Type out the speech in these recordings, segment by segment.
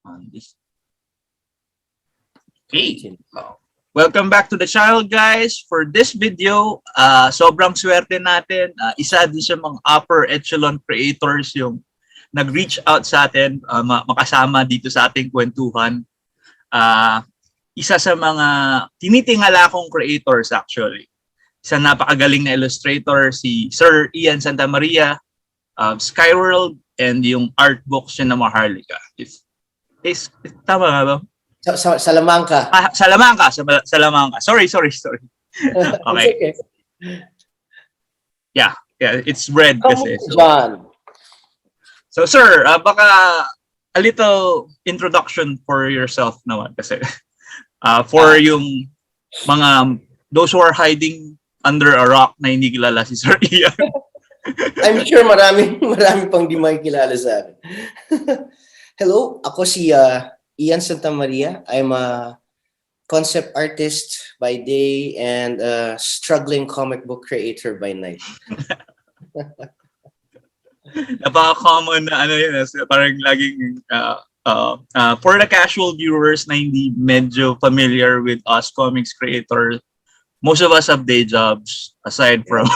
on this. Okay. Welcome back to the channel, guys. For this video, sobrang swerte natin. Isa din sa mga upper echelon creators yung nag-reach out sa atin, makasama dito sa ating kwentuhan. Isa sa mga tinitingala kong creators actually. Isa napakagaling na illustrator, si Sir Ian Sta Maria, Skyworld, and yung art books niya na Maharlika. Tama nga ba? Salamangka. Salamangka. Sorry. Okay. Yeah, it's red kasi. So sir, baka a little introduction for yourself naman kasi for yung mga those who are hiding under a rock na hindi kilala si Sir Ian. I'm sure marami pang di makikilala sa akin. Hello, ako si Ian Sta Maria. I'm a concept artist by day and a struggling comic book creator by night. Napaka-common na ano yun, parang laging for the casual viewers na hindi medyo familiar with us comics creators, most of us have day jobs aside from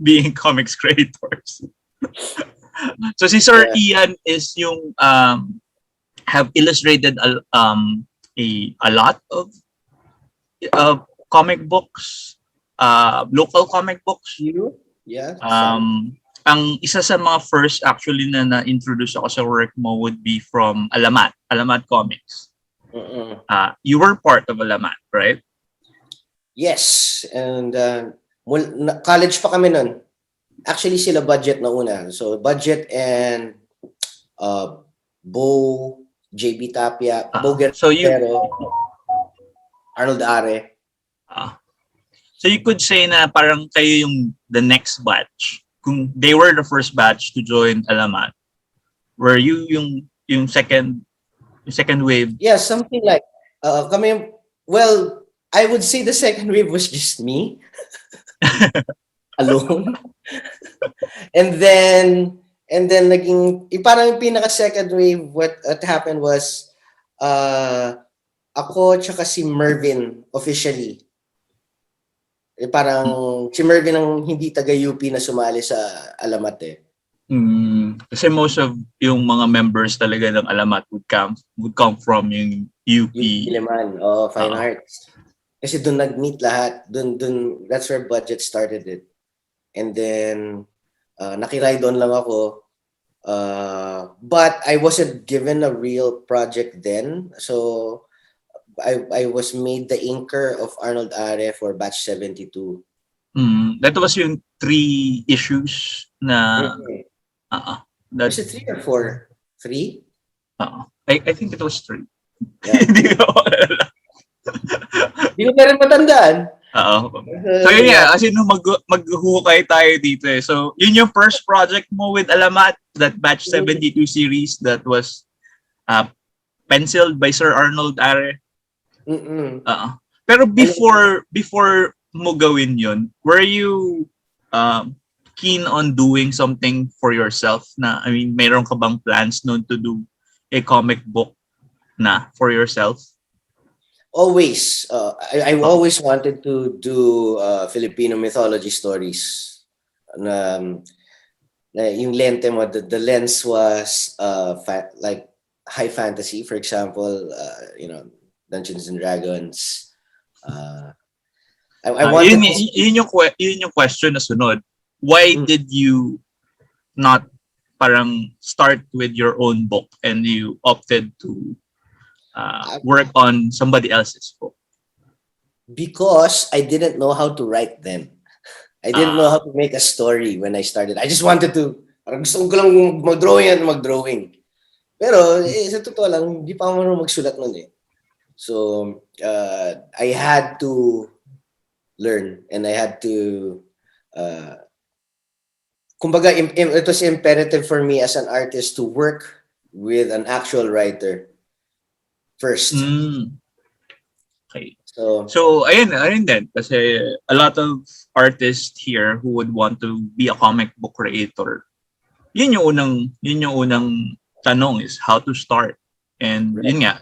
being comics creators. So si Sir Ian is yung have illustrated a lot of comic books, local comic books. Yeah. Ang isa sa mga first actually na introduce ako sa work mo would be from Alamat Comics. You were part of Alamat, right? Yes, and college pa kami nun. Actually, sila Budget na una. So, Budget and Bo, JB Tapia, Bo Guerrero, Arnold Are. So you could say na parang kayo yung the next batch. Kung they were the first batch to join Alamat, were you yung second wave? Yeah, something like kami. Well, I would say the second wave was just me alone. and then naging parang yung pinaka second wave what happened was ako tsaka si Mervin officially. Parang si Mervin ang hindi taga UP na sumali sa Alamat eh. Kasi most of yung mga members talaga ng Alamat would come from yung UP. Liman, Fine Arts. Kasi doon nag-meet lahat. Doon that's where Budget started it. And then nakiride on lang ako. But I wasn't given a real project then. So I was made the inker of Arnold Are for batch 72. That was yung 3 issues na Was it 3 or 4? 3? I think it was 3. Yeah. Hindi ko na rin matandaan. So yun nga, as in maghukay tayo dito eh. So yun yung first project mo with Alamat, that batch 72 series that was penciled by Sir Arnold Are. Pero before mo gawin yun, were you keen on doing something for yourself na, I mean, mayroon ka bang plans noon to do a comic book na for yourself? Always. I always wanted to do Filipino mythology stories. Yung lente mo, the lens was like high fantasy, for example, Dungeons and Dragons. I wanted yun yung question na sunod. Why did you not parang start with your own book and you opted to work on somebody else's book? Because I didn't know how to write them. I didn't know how to make a story when I started. I just wanted to, parang gusto ko lang mag-drawing. Pero sa totoo lang, hindi pa ako marunong magsulat nun eh. So I had to learn and I had to kumbaga it was imperative for me as an artist to work with an actual writer first. Okay. So ayun din kasi a lot of artists here who would want to be a comic book creator. Yun yung unang tanong is how to start. And Right. yun nga,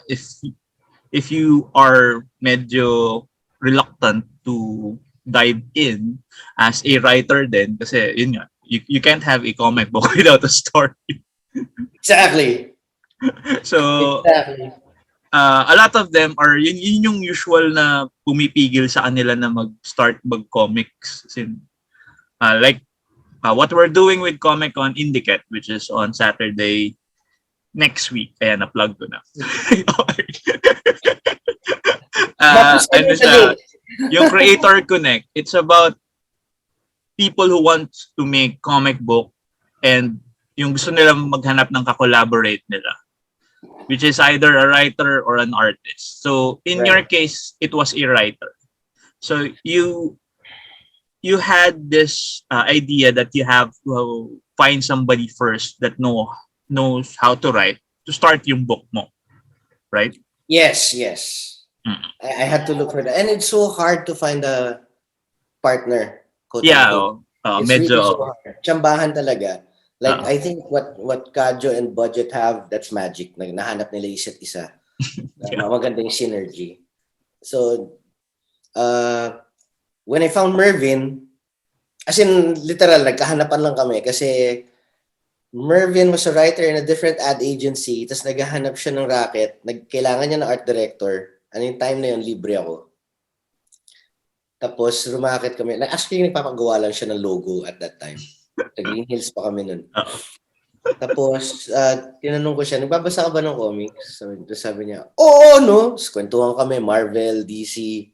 if you are medyo reluctant to dive in as a writer then, kasi yun nga, you can't have a comic book without a story. Exactly. So, Exactly. a lot of them are, yun yung usual na pumipigil sa kanila na mag-start mag-comics. Like, what we're doing with Comic-Con Indicate, which is on Saturday next week. Ayan, na-plug ko na. Ano siya, yung Creator Connect, it's about people who want to make comic book and yung gusto nila maghanap ng ka-collaborate nila, which is either a writer or an artist. So in your case, it was a writer. So you had this idea that you have to find somebody first that knows how to write to start yung book mo, right? Yes, yes. I had to look for that. And it's so hard to find a partner. Yeah, It's medyo. really so hard. Tsambahan talaga. Like, Uh-oh. I think what Kadjo and Budget have, that's magic. Nahanap nila isa't isa. Yeah. Maganda yung synergy. So, when I found Mervin, as in, literal, nagkahanapan lang kami kasi Mervin was a writer in a different ad agency, tapos naghahanap siya ng racket, kailangan niya ng art director. Ano yung time na yun, libre ako. Tapos, rumakit kami. Actually, nagpapagawa lang siya ng logo at that time. Sa Green Hills pa kami nun. Tapos, tinanong ko siya, nagbabasa ka ba ng comics? Sabi niya, oo, no? Tapos, kwentuhan kami, Marvel, DC.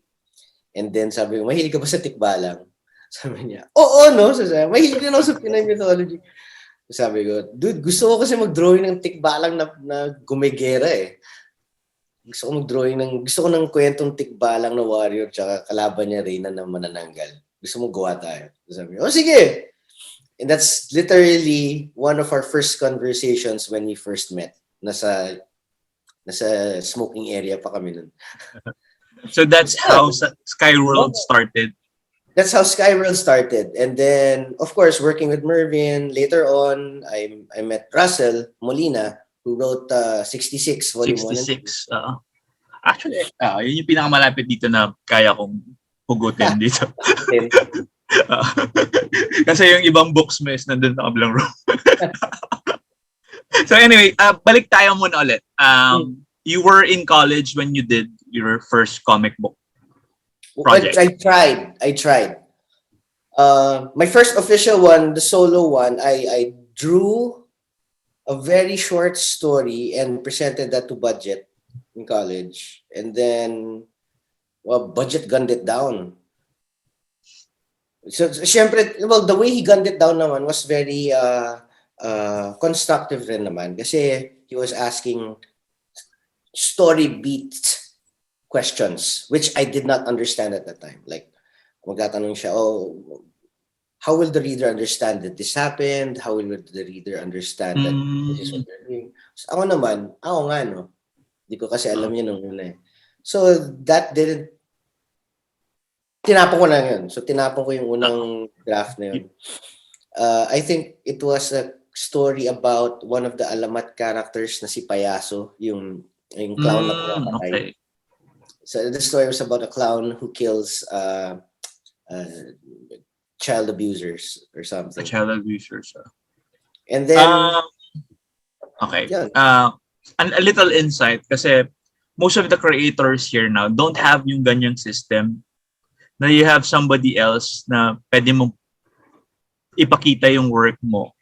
And then, sabi ko, mahilig ka ba sa tikbalang? Sabi niya, oo, no? Sabi niya, mahilig din ako sa Pinay mythology. Sabi ko, dude, gusto ko kasi mag-drawing ng tikbalang na gumegera eh. Gusto ko ng kwentong tikbalang na warrior tsaka kalaban niya Reyna na manananggal. Gusto mo gawa tayo? Sabi ko, oh sige! And that's literally one of our first conversations when we first met. Nasa smoking area pa kami nun. So that's how Skyworld started. That's how Skyworld started. And then, of course, working with Mervin, later on, I met Russell Molina, who wrote 66, Volume 1 and 66. Actually, yun yung pinakamalapit dito na kaya kong hugutin dito. Kasi yung ibang books mo is nandun sa kabilang room. So anyway, balik tayo muna ulit. You were in college when you did your first comic book project. I tried. My first official one, the solo one, I drew a very short story and presented that to Budget in college. And then, Budget gunned it down. So, syempre, well, the way he gunned it down naman was very constructive rin naman. Kasi he was asking story beat questions, which I did not understand at that time. Like, magtatanong siya, how will the reader understand that this happened? How will the reader understand that this is what they're doing? So, ako nga, no? Hindi ko kasi alam yun nung una eh. So, that didn't... Tinapon ko lang yun. So, tinapon ko yung unang draft na yun. I think it was a story about one of the Alamat characters na si Payaso, yung clown na pumapatay. Okay. So, the story was about a clown who kills child abusers or something. Child abusers. And then okay. A little insight kasi most of the creators here now don't have yung ganyang system na you have somebody else na pwede mong ipakita yung work mo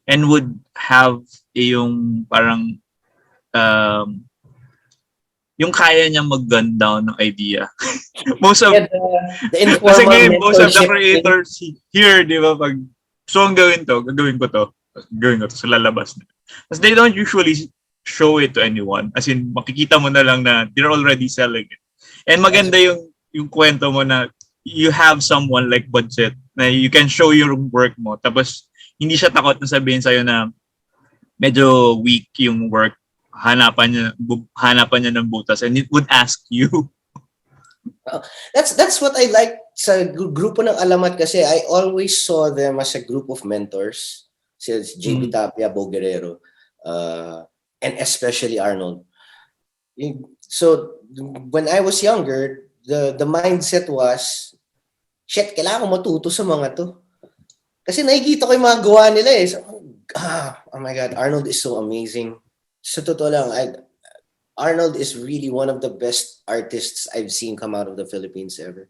and would have yung parang yung kaya niya mag-gun down ng idea. Most of kasi ngayon, most of the creators here, di ba, pag so ang gagawin ko to sa lalabas na. Because they don't usually show it to anyone. As in, makikita mo na lang na they're already selling it. And maganda yung kwento mo na you have someone like Budget na you can show your work mo. Tapos, hindi siya takot na sabihin sa'yo na medyo weak yung work. Hanapan niya ng butas and it would ask you. That's what I like sa grupo ng Alamat kasi I always saw them as a group of mentors. Si JB Tapia, Bo Guerrero, and especially Arnold. So when I was younger, the mindset was, shit, kailangan ko matuto sa mga to. Kasi nakikita ko yung mga gawa nila eh. So, oh my God, Arnold is so amazing. Sa totoo lang, Arnold is really one of the best artists I've seen come out of the Philippines ever.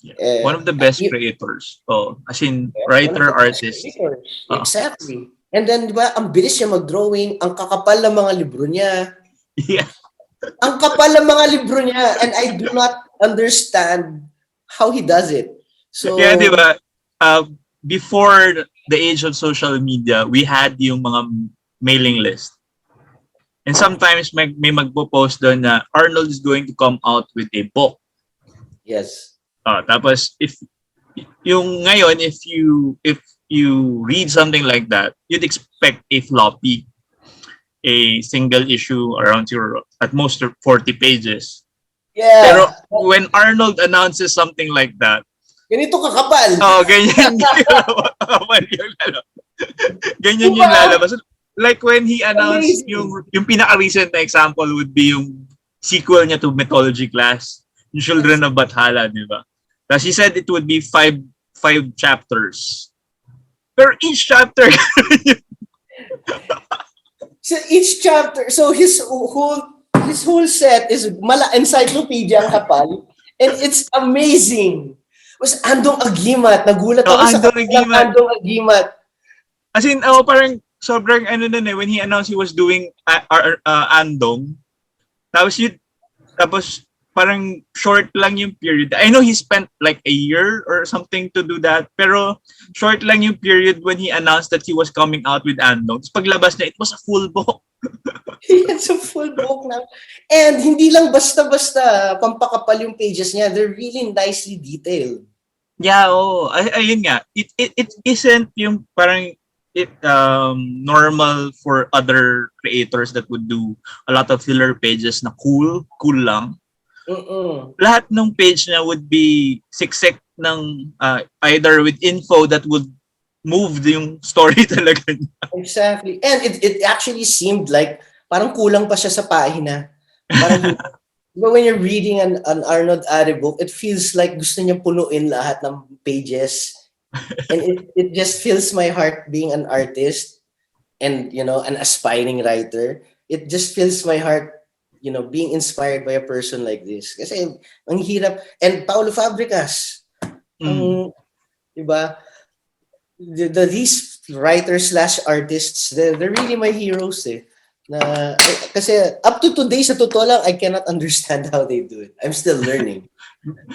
Yeah. One of the best creators. Oh, as in writer, artist. Exactly. And then, di ba, ang bilis niya mag-drawing, ang kakapal ng mga libro niya. Yeah. Ang kapal ng mga libro niya, and I do not understand how he does it. So, yeah, di ba? Before the age of social media, we had yung mga mailing list. And sometimes may magpo-post doon na Arnold is going to come out with a book. yes. Tapos if yung ngayon if you read something like that, you'd expect a floppy, a single issue around your at most 40 pages. Yeah. Pero when Arnold announces something like that, ganito kakapal. Ganyan yung lalabas. Ganyan yung lalabas. Like when he announced yung pinaka-recent na example would be yung sequel niya to Mythology Class, yung Children of Bathala, di ba? Tapos he said it would be five chapters. Pero each chapter So each chapter, so his whole set is encyclopedia ang kapal, and it's amazing. Was Andong Agimat, nagulat ako sa Andong Agimat. As in, parang sobrang ano nun eh, when he announced he was doing Andong, tapos parang short lang yung period. I know he spent like a year or something to do that, pero short lang yung period when he announced that he was coming out with Andong. Tapos paglabas na, it was a full book. It's a full book na. And hindi lang basta-basta pampakapal yung pages niya. They're really nicely detailed. Yeah, ayun nga. It isn't yung parang normal for other creators that would do a lot of filler pages na cool lang. Lahat ng page na would be siksik ng either with info that would move yung story talaga niya. Exactly. And it actually seemed like parang kulang pa siya sa pahina. Parang when you're reading an Arnold Are book, it feels like gusto niya punuin lahat ng pages. And it just fills my heart being an artist and, an aspiring writer. It just fills my heart, being inspired by a person like this. Kasi ang hirap. And Paulo Fabricas, diba? These writers/artists, they're really my heroes eh. Kasi up to today, sa totoo lang, I cannot understand how they do it. I'm still learning.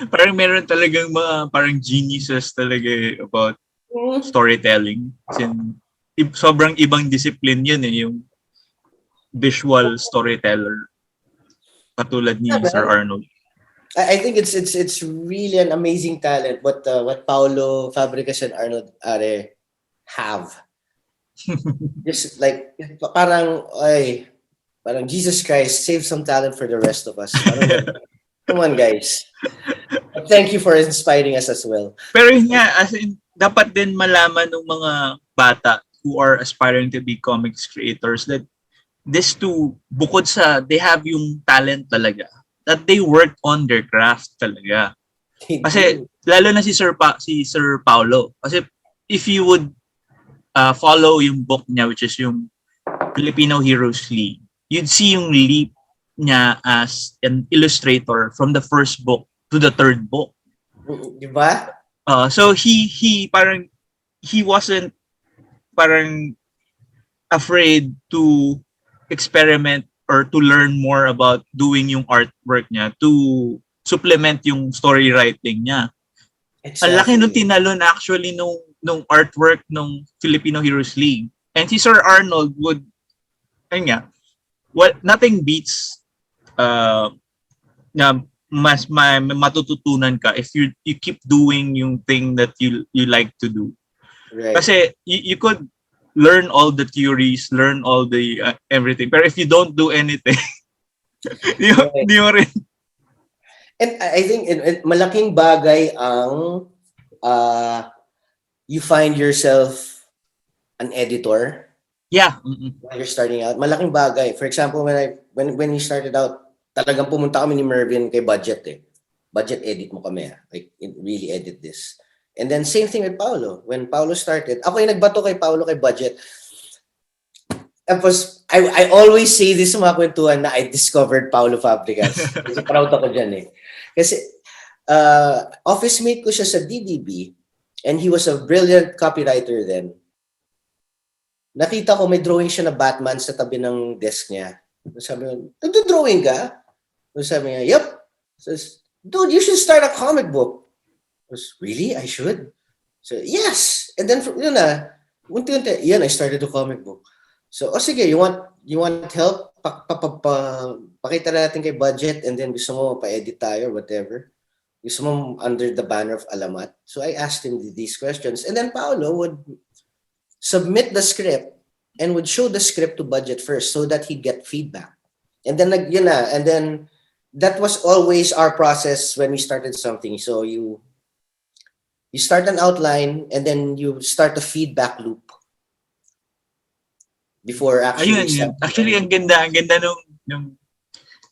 Parang meron talagang mga parang geniuses talaga about storytelling. Kasi sobrang ibang discipline yun eh, yung visual storyteller. Katulad ni Sir Arnold. I think it's really an amazing talent what Paulo Fabricas and Arnold Are have. Just like parang Jesus Christ, save some talent for the rest of us. Come on, guys. Thank you for inspiring us as well. Pero yun nga, as in, dapat din malaman ng mga bata who are aspiring to be comics creators that this too, bukod sa they have yung talent talaga, that they work on their craft talaga. Kasi lalo na si Sir Paulo. Kasi if you would follow yung book niya, which is yung Filipino Heroes League, you'd see yung leap niya as an illustrator from the first book to the third book. Diba? So he wasn't parang afraid to experiment or to learn more about doing yung artwork niya to supplement yung story writing niya. Exactly. Ang laki nung tinalon actually nung artwork nung Filipino Heroes League. And si Sir Arnold would, nothing beats na mas matututunan ka if you keep doing yung thing that you like to do. Right. Kasi you could learn all the theories, learn all the everything. Pero if you don't do anything, di mo rin. And I think malaking bagay ang you find yourself an editor Yeah. While you're starting out. Malaking bagay. For example, when we started out, talagang pumunta kami ni Mervin kay Budget eh. Budget, edit mo kami. Like, really edit this. And then same thing with Paolo. When Paolo started, ako yung nagbato kay Paolo kay Budget. Tapos, I always say this sa mga kwentuhan na I discovered Paolo Fabregas. Kasi proud ako dyan eh. Kasi, office mate ko siya sa DDB and he was a brilliant copywriter then. Nakita ko may drawing siya na Batman sa tabi ng desk niya. Sabi ko, nagdo-drawing ka? Sabi niya, yep. Says, dude, you should start a comic book. I was, really? I should? So, yes. And then, yun na, unti-unti, yan, I started a comic book. So, sige, you want help? Pakita natin kay Budget and then gusto mo pa-edit tayo or whatever. Gusto mo under the banner of Alamat. So, I asked him these questions. And then Paolo would submit the script and would show the script to Budget first so that he'd get feedback. And then, yun na, and then that was always our process when we started something. So, you start an outline and then you start a feedback loop. Before actually Ayun. Actually, ang ganda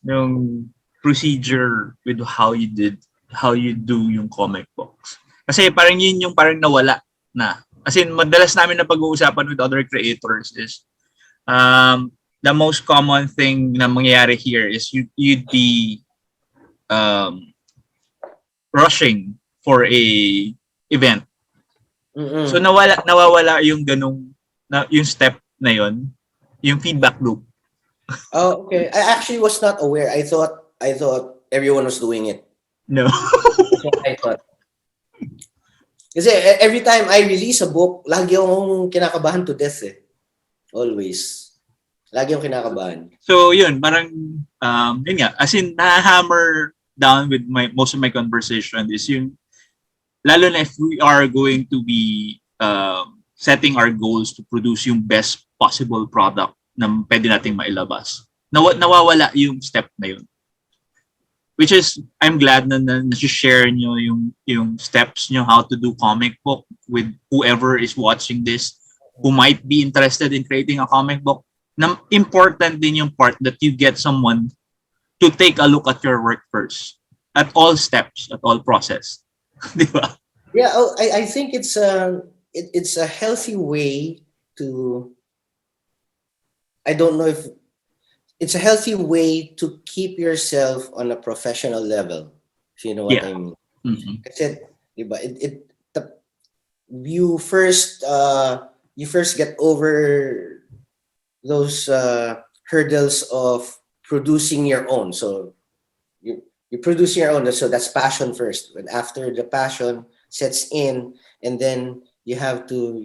nung procedure with how you do yung comic books. Kasi parang yun yung parang nawala na. As in, madalas namin na pag-uusapan with other creators is the most common thing na mangyayari here is you'd be rushing for a event. Mm-mm. So nawawala yung yung step na yon, yung feedback loop. Oh, okay. I actually was not aware. I thought everyone was doing it. No. That's what I thought. Kasi every time I release a book, lagi akong kinakabahan to death eh. Always. Lagi akong kinakabahan. So yun, parang yun nga, as in nahammer down with most of my conversation is yung, lalo na if we are going to be setting our goals to produce yung best possible product na pwede nating mailabas. Nawawala yung step na yun. Which is, I'm glad na share nyo yung steps nyo how to do comic book with whoever is watching this who might be interested in creating a comic book. Na important din yung part that you get someone to take a look at your work first. At all steps, at all process. Di ba? Yeah, I think it's a healthy way to, I don't know if it's a healthy way to keep yourself on a professional level, if you know what I mean. Mm-hmm. Kasi, diba, you first get over those hurdles of producing your own. So you produce your own, so that's passion first. And after the passion sets in, and then you have to,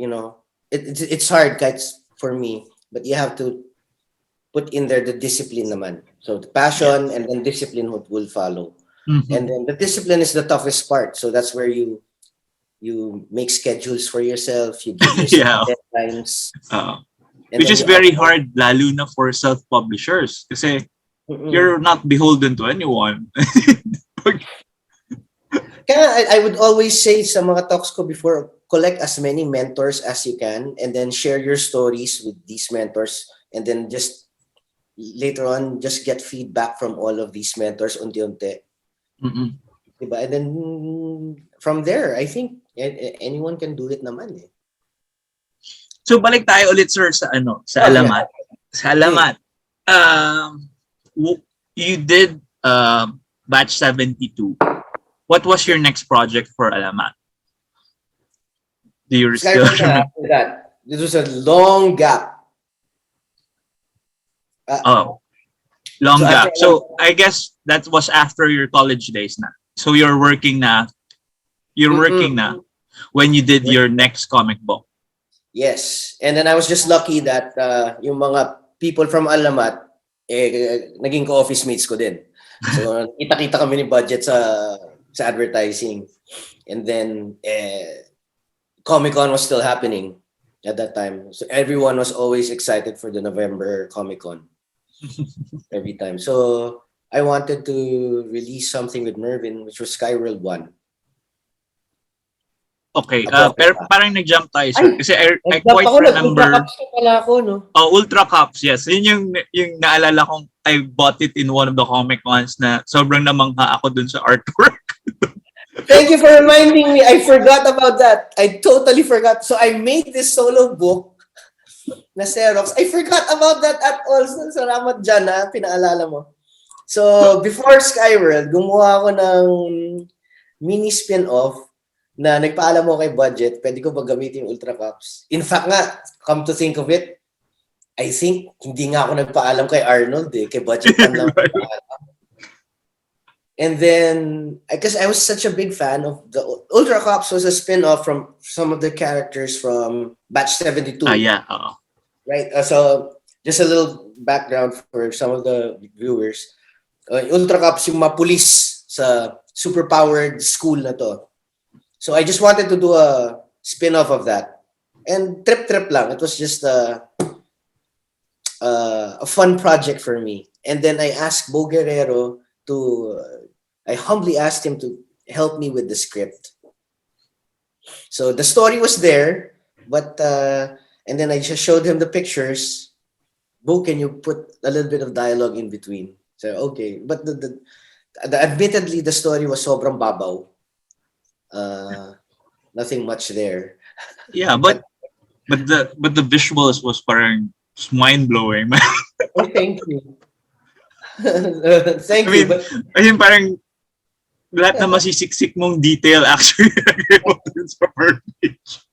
it's hard, guys, for me, but you have to put in there the discipline naman. So the passion and then discipline will follow. Mm-hmm. And then the discipline is the toughest part. So that's where you make schedules for yourself, you give yourself deadlines. Which is very hard, lalo na for self-publishers. Kasi you're not beholden to anyone. Kaya I would always say sa mga talks ko before, collect as many mentors as you can and then share your stories with these mentors and then just later on just get feedback from all of these mentors unti-unti. Mm-mm. Diba? And then from there, I think anyone can do it naman eh. So balik tayo ulit sir sa Alamat. Sa Alamat. You did batch 72. What was your next project for Alamat? Do you still after that? This was a long gap. Long gap. So I guess that was after your college days na. So you're working na. You're working na when you did your next comic book. Yes. And then I was just lucky that yung mga people from Alamat naging co-office mates ko din. So kita-kita kami ni Budget sa advertising. And then Comic-Con was still happening at that time. So everyone was always excited for the November Comic-Con. Every time. So I wanted to release something with Mervin, which was Skyworld 1. Okay, Ako. pero parang nag-jump tayo, sir. Ay, Kasi I nag-jump quite ako, remember. nag-ultra-caps na pala ako, no? UltraCops, yes. Yun yung naalala kong I bought it in one of the comic cons na sobrang namangha ako dun sa artwork. Thank you for reminding me. I forgot about that. I totally forgot. So I made this solo book na Xerox. I forgot about that at all. So, salamat dyan, ha? Pinaalala mo. So, before Skyworld, gumawa ako ng mini spin-off na nagpaalam mo kay budget, pwede ko ba gamitin yung UltraCops? In fact nga, come to think of it, I think hindi nga ako nagpaalam kay Arnold kay budget man lang. And then, because I was such a big fan of the UltraCops was a spin-off from some of the characters from Batch 72. Yeah. Right? So, just a little background for some of the viewers. UltraCops yung mga pulis sa superpowered school na to. So I just wanted to do a spin-off of that. And trip lang. It was just a fun project for me. And then I asked Bo Guerrero I humbly asked him to help me with the script. So the story was there, but and then I just showed him the pictures. Bo, can you put a little bit of dialogue in between? So okay, but admittedly the story was sobrang babaw. Nothing much there. Yeah, but the visuals was parang mind blowing. Oh, thank you. Thank you. But Ayun parang lahat na masisiksik mong detail actually sa first page.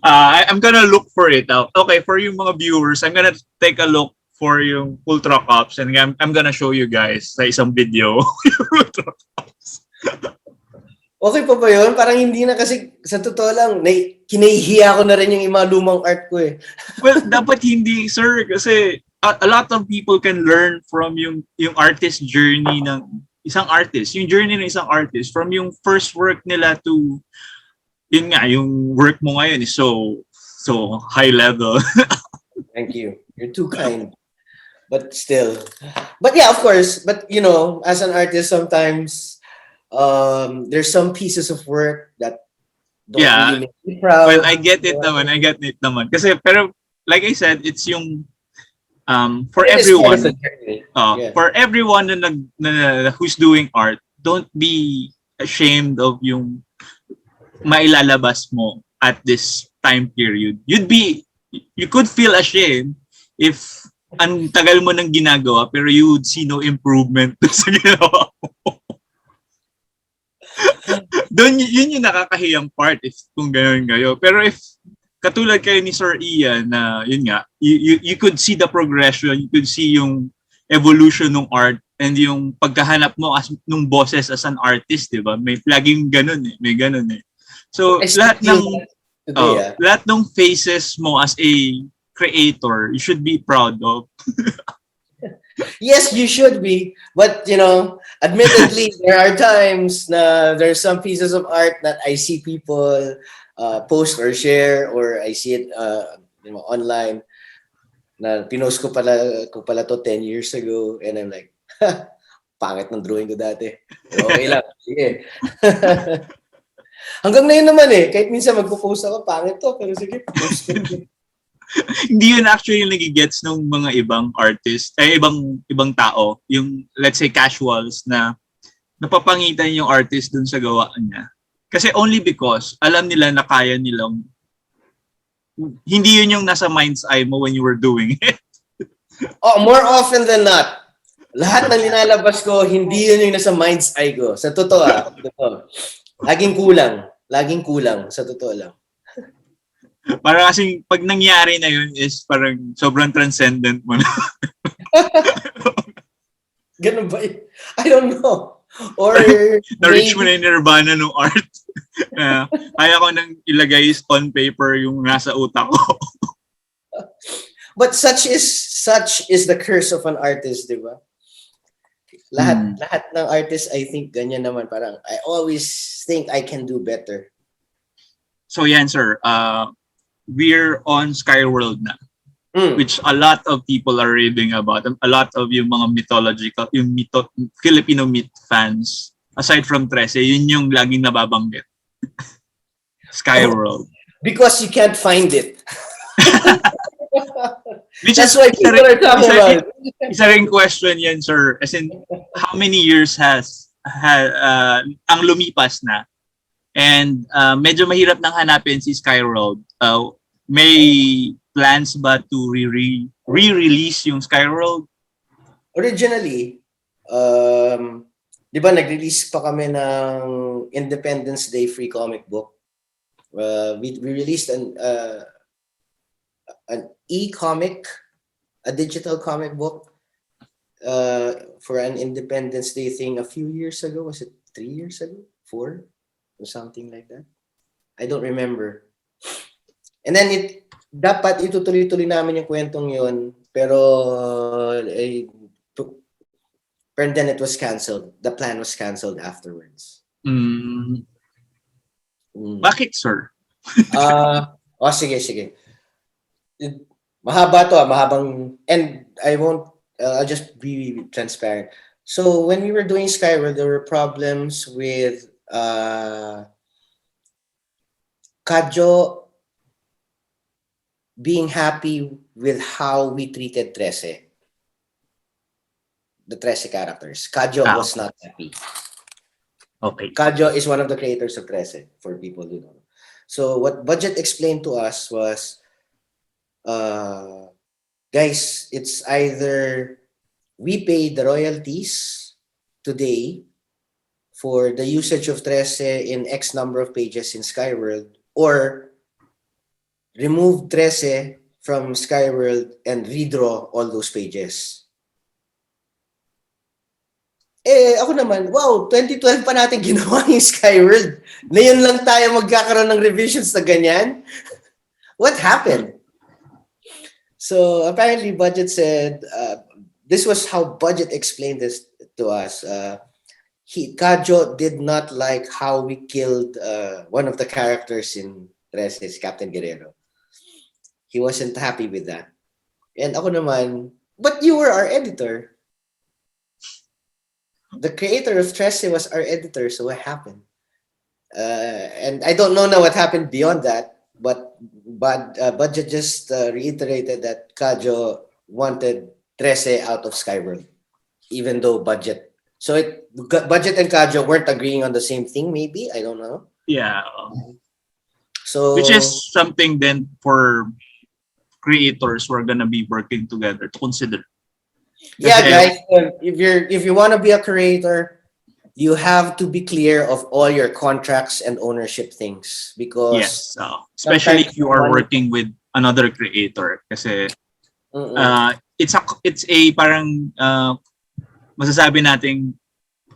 I'm gonna look for it out. Okay, for yung mga viewers, I'm gonna take a look for yung UltraCops and I'm gonna show you guys sa isang video yung UltraCops. Okay pa ba yun? Parang hindi na kasi sa totoo lang, kinahihiya ko na rin yung mga lumang art ko eh. Well, dapat hindi, sir, kasi a lot of people can learn from yung artist journey ng isang artist. Yung journey ng isang artist from yung first work nila to yun nga, yung work mo ngayon is so high level. Thank you. You're too kind. But still. But yeah, of course. But you know, as an artist, sometimes there's some pieces of work that don't really make me proud. Well, I get it naman. Kasi, pero, like I said, it's yung, for everyone, for everyone na who's doing art, don't be ashamed of yung mailalabas mo at this time period. You could feel ashamed if ang tagal mo nang ginagawa pero you would see no improvement sa ginawa mo. Doon yun yung nakakahiyang part if kung gano'n kayo. Pero if katulad kayo ni Sir Ian na yun nga, you could see the progression, you could see yung evolution ng art and yung pagkahanap mo as nung boses as an artist, di ba? May laging ganun eh, may ganun eh. So lahat ng faces mo as a creator, you should be proud of. Yes, you should be. But, you know, admittedly, there are times na there's some pieces of art that I see people post or share or I see it online na pinost ko pala to 10 years ago and I'm like, pangit ng drawing ko dati. Okay lang. Sige. Hanggang ngayon naman kahit minsan magpo-post ako, pangit to, pero sige, post ko. Hindi yun actually yung nagigets ng mga ibang artist, ibang tao, yung let's say casuals na napapangitan yung artist dun sa gawaan niya. Kasi only because alam nila na kaya nilang, hindi yun yung nasa mind's eye mo when you were doing it. Oh, more often than not, lahat ng linalabas ko, hindi yun yung nasa mind's eye ko. Sa totoo Laging kulang, sa totoo lang. Parang kasing pag nangyari na yun is parang sobrang transcendent mo na. Ganun ba? I don't know. Or na-reach mo na yung nirvana ng art. Kaya ko nang ilagay on paper yung nasa utak ko. But such is the curse of an artist, di ba? Lahat ng artists, I think, ganyan naman. Parang, I always think I can do better. So yan, sir. We're on Skyworld na. Which a lot of people are reading about. A lot of yung mga mythological, Filipino myth fans, aside from Trece, yun yung laging nababanggit. Skyworld. Because you can't find it. Which That's is, why people are talking about it. isa ring question yan, sir. As in, how many years ang lumipas na? And medyo mahirap nang hanapin si Skyworld. May plans ba to re-release yung Skyworld? Originally, di ba nag-release pa kami ng Independence Day free comic book? We released an e-comic, a digital comic book for an Independence Day thing a few years ago. Was it 3 years ago? 4? Or something like that? I don't remember. And then dapat itutuloy-tuloy namin yung kwentong yun, pero then it was canceled. The plan was canceled afterwards. Bakit, sir? Sige. Mahaba to, mahabang, and I'll just be transparent. So when we were doing Skyworld, there were problems with Kadjo being happy with how we treated Trece. The Trece characters. Kadjo was not happy. Okay. Kadjo is one of the creators of Trece, for people who don't know. So what Budget explained to us was, guys, it's either we pay the royalties today for the usage of Trece in X number of pages in Skyworld, or remove Trece from Skyworld and redraw all those pages. Ako naman, wow, 2012 pa natin ginawa yung Skyworld. Ngayon lang tayo magkakaroon ng revisions na ganyan. What happened? So apparently Budget said, this was how Budget explained this to us. Kadjo did not like how we killed one of the characters in Trece, Captain Guerrero. He wasn't happy with that. And ako naman, but you were our editor. The creator of Trece was our editor, so what happened? And I don't know now what happened beyond that, but Budget just reiterated that Kadjo wanted Trece out of Skyworld, even though Budget. So Budget and Kadjo weren't agreeing on the same thing, maybe? I don't know. Yeah. So, which is something then for creators who are gonna be working together to consider. Yeah, guys, if you want to be a creator, you have to be clear of all your contracts and ownership things, because yes, especially if you are working with another creator, kasi it's a parang masasabi nating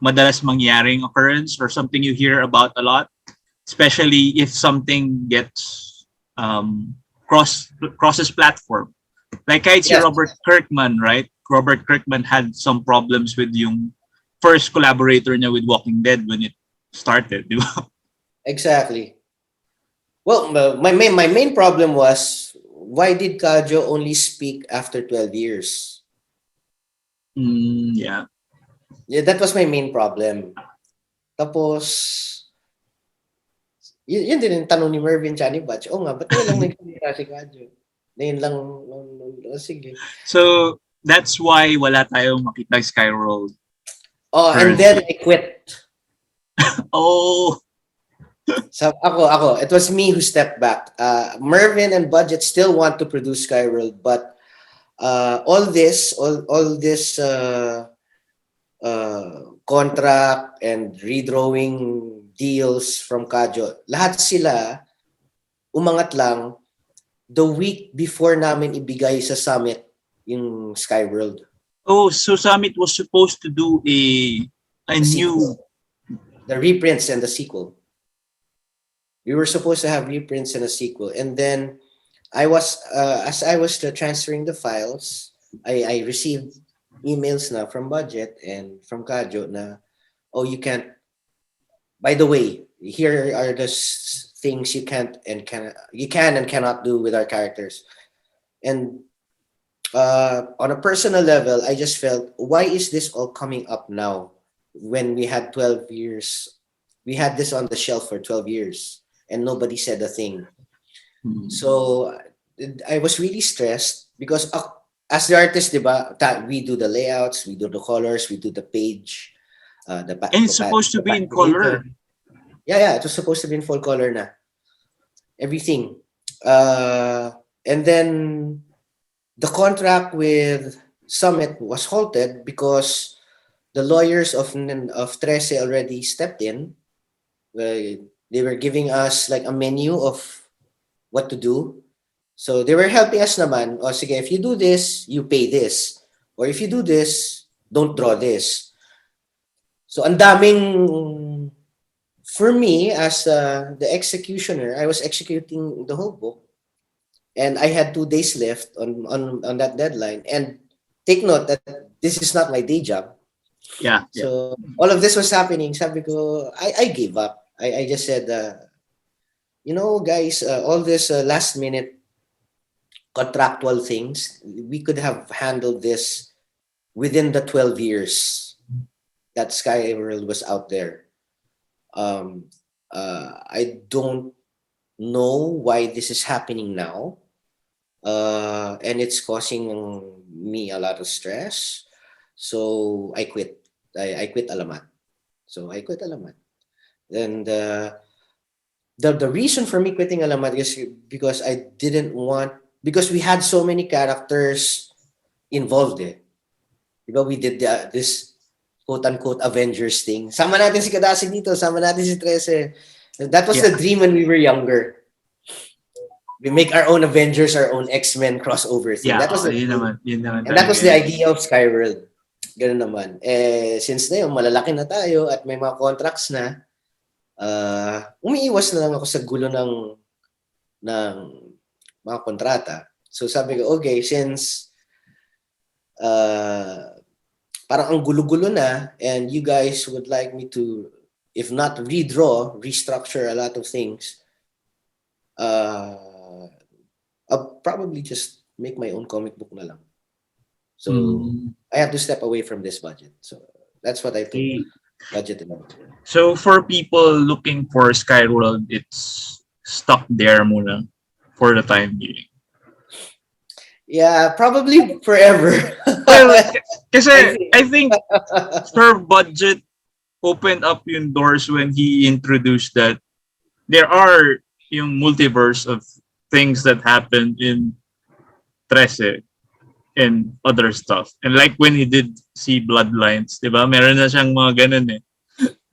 madalas mangyaring occurrence, or something you hear about a lot, especially if something gets crosses platform. Like kahit si Robert Kirkman, right? Robert Kirkman had some problems with yung first collaborator niya with Walking Dead when it started, di ba? Exactly. Well, my main problem was, why did Kadjo only speak after 12 years? Yeah, that was my main problem. Tapos, yun din yung tanong ni Mervin Chani Batch. Nga, ba't ngayon lang nagsalita si Kadjo? Ngayon lang, sige. So, that's why wala tayong makita Skyworld. And then I quit. So ako, it was me who stepped back. Mervin and Budget still want to produce Skyworld, but all this contract and redrawing deals from Kadjo, lahat sila umangat lang the week before namin ibigay sa Summit yung Skyworld. So Summit was supposed to do a new... The reprints and the sequel. We were supposed to have reprints and a sequel. And then as I was transferring the files, I received emails na from Budget and from Kadjo na, you can't, by the way, here are the things you can and cannot do with our characters. And on a personal level, I just felt, why is this all coming up now when we had 12 years we had this on the shelf for 12 years and nobody said a thing. So I was really stressed because as the artist, diba, we do the layouts, we do the colors, we do the page, And it's supposed to be in color. Yeah, it was supposed to be in full color na. Everything. And then the contract with Summit was halted because the lawyers of Trece already stepped in. They were giving us like a menu of what to do. So they were helping us naman. O sige, if you do this, you pay this. Or if you do this, don't draw this. So ang daming, for me as the executioner, I was executing the whole book. And I had 2 days left on that deadline. And take note that this is not my day job. Yeah. So all of this was happening. Sabi ko, I gave up. I just said, you know, guys, all this last minute contractual things, we could have handled this within the 12 years that Skyworld was out there. I don't know why this is happening now. And it's causing me a lot of stress. So I quit. I quit Alamat. So I quit Alamat. And the reason for me quitting Alamat is because I didn't want, because we had so many characters involved. Diba, we did this quote-unquote Avengers thing. Sama natin si Kadasig dito, sama natin si Trece. That was the dream when we were younger. We make our own Avengers, our own X-Men crossover thing. Yeah, that was yun naman. And that was the idea of Skyworld. Ganun naman. Since na yun, malalaki na tayo at may mga contracts na, umiiwas na lang ako sa gulo ng mga kontrata. So sabi ko, okay, since parang ang gulo-gulo na and you guys would like me to, if not redraw, restructure a lot of things, I'll probably just make my own comic book na lang. So I have to step away from this budget. So that's what I took. Budget amount. So for people looking for Skyworld, it's stuck there muna for the time being. Yeah, probably forever. Well, kasi I think Sir Budget opened up yung doors when he introduced that there are yung multiverse of things that happened in Trece and other stuff. And like when he did see Bloodlines, di ba? Meron na siyang mga ganun eh.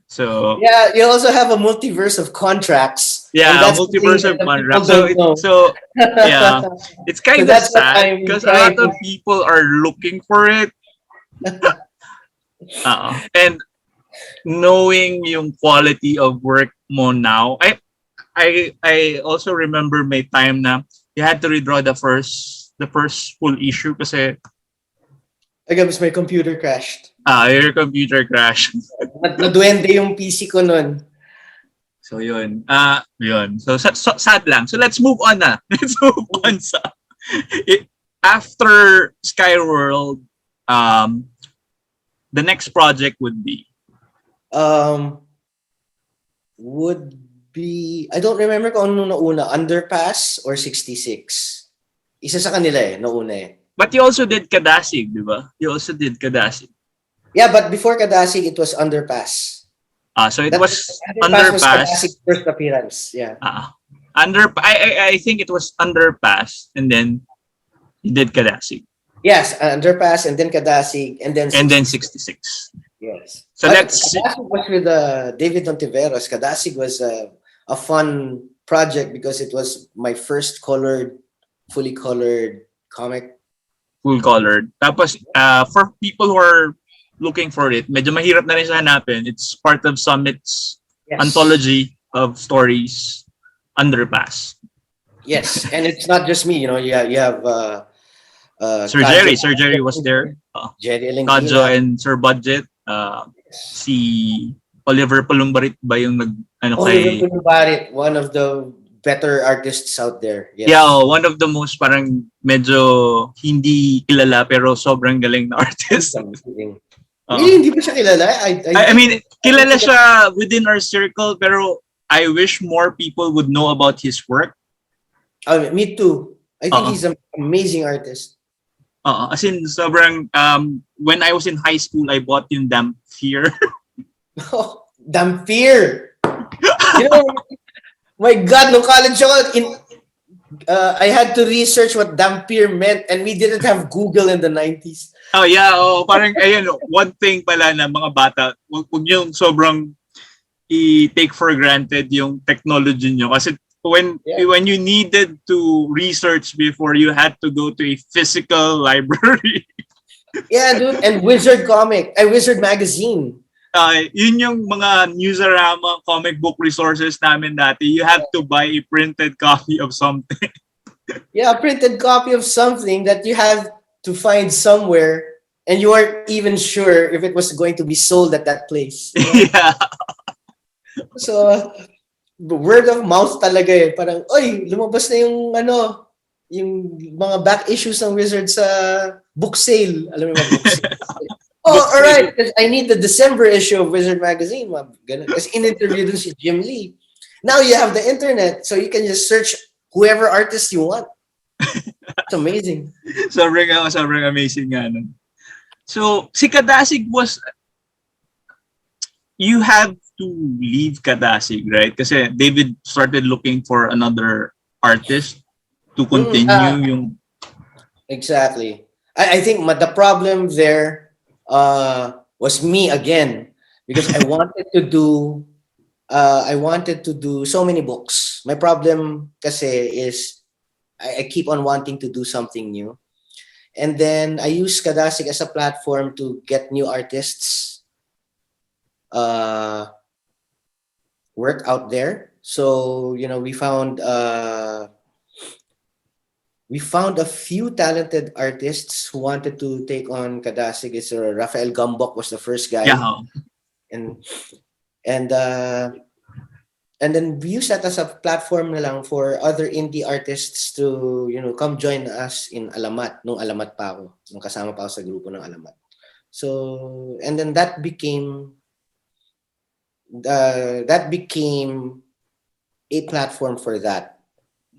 So yeah, you also have a multiverse of contracts. Yeah, multiverse of contracts. So yeah, it's kind of sad because a lot of people are looking for it. And knowing yung quality of work mo now, I also remember may time na you had to redraw the first full issue kasi I guess my computer crashed. Your computer crashed. Naduwende yung PC ko nun. So yun. Yun. So sad lang. So let's move on na. Let's move on sa after Skyworld, the next project would be I don't remember kung ano nauna, Underpass or 66. Isa sa kanila nauna But you also did Kadasig, di ba? You also did Kadasig. Yeah, but before Kadasig, it was Underpass. So it was Underpass. Was Kadasig's first appearance. Yeah. I think it was Underpass, and then you did Kadasig. Yes, Underpass, and then Kadasig, and then 66. Yes. So Kadasig was with David Ontiveros. Kadasig was a fun project because it was my first fully colored comic. Full colored. Tapos, for people who are looking for it, medyo mahirap na rin siya hanapin. It's part of Summit's anthology of stories, Underpass. Yes, and it's not just me. You know, you have Sir Jerry. Sir Jerry was there. Jerry Kadjo and Sir Budget. Si Oliver Palumbarit ba yung Oliver Palumbarit, one of the better artists out there. Yes. Yeah, one of the most parang medyo hindi kilala pero sobrang galing na artist. Really, hindi ba siya kilala? I mean, kilala siya within our circle, pero I wish more people would know about his work. Me too. I think Oo. he's an amazing artist. As in, sobrang, when I was in high school, I bought yung Damn Fear. Oh, damn fear. You know, my God, nung college ako, I had to research what dampier meant, and we didn't have Google in the 90s. Oh yeah, parang ayun, one thing pala na mga bata, wag yung sobrang i-take for granted yung technology nyo kasi when you needed to research before, you had to go to a physical library. Yeah, dude, and Wizard magazine. Yun yung mga newsarama comic book resources namin dati. You have to buy a printed copy of something. Yeah, a printed copy of something that you have to find somewhere, and you weren't even sure if it was going to be sold at that place. You know? Yeah. So, word of mouth talaga eh. Parang, oy, lumabas na yung yung mga back issues ng Wizard sa book sale. Alam mo ba, book sale? Oh, all right. I need the December issue of Wizard magazine. Kasi in-interview dun si Jim Lee. Now you have the internet, so you can just search whoever artist you want. It's amazing. sobrang amazing nga nun. So, si Kadasig was, you have to leave Kadasig, right? Kasi David started looking for another artist to continue yung... Exactly. I think the problem there was me again, because I wanted to do so many books. My problem kasi is I keep on wanting to do something new. And then I use Kadasig as a platform to get new artists work out there. So, you know, we found a few talented artists who wanted to take on Kadasig. Rafael Gambok was the first guy. Yeah. And then we use that as a platform na lang for other indie artists to, you know, come join us in Alamat. Nung Alamat pa ako. Nung kasama pa ako sa grupo ng Alamat. So, and then that became a platform for that.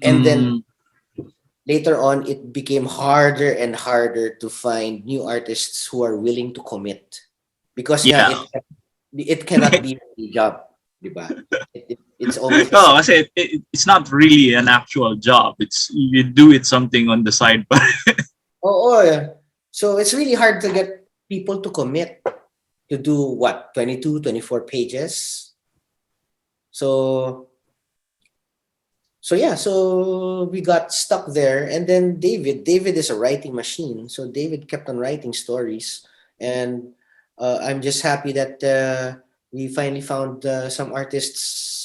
And then later on, it became harder and harder to find new artists who are willing to commit. Because it cannot be a job. Diba? It's always kasi it's not really an actual job. It's you do it something on the side. Yeah. So it's really hard to get people to commit to do 22, 24 pages. So we got stuck there, and then David is a writing machine. So David kept on writing stories, and I'm just happy that we finally found some artists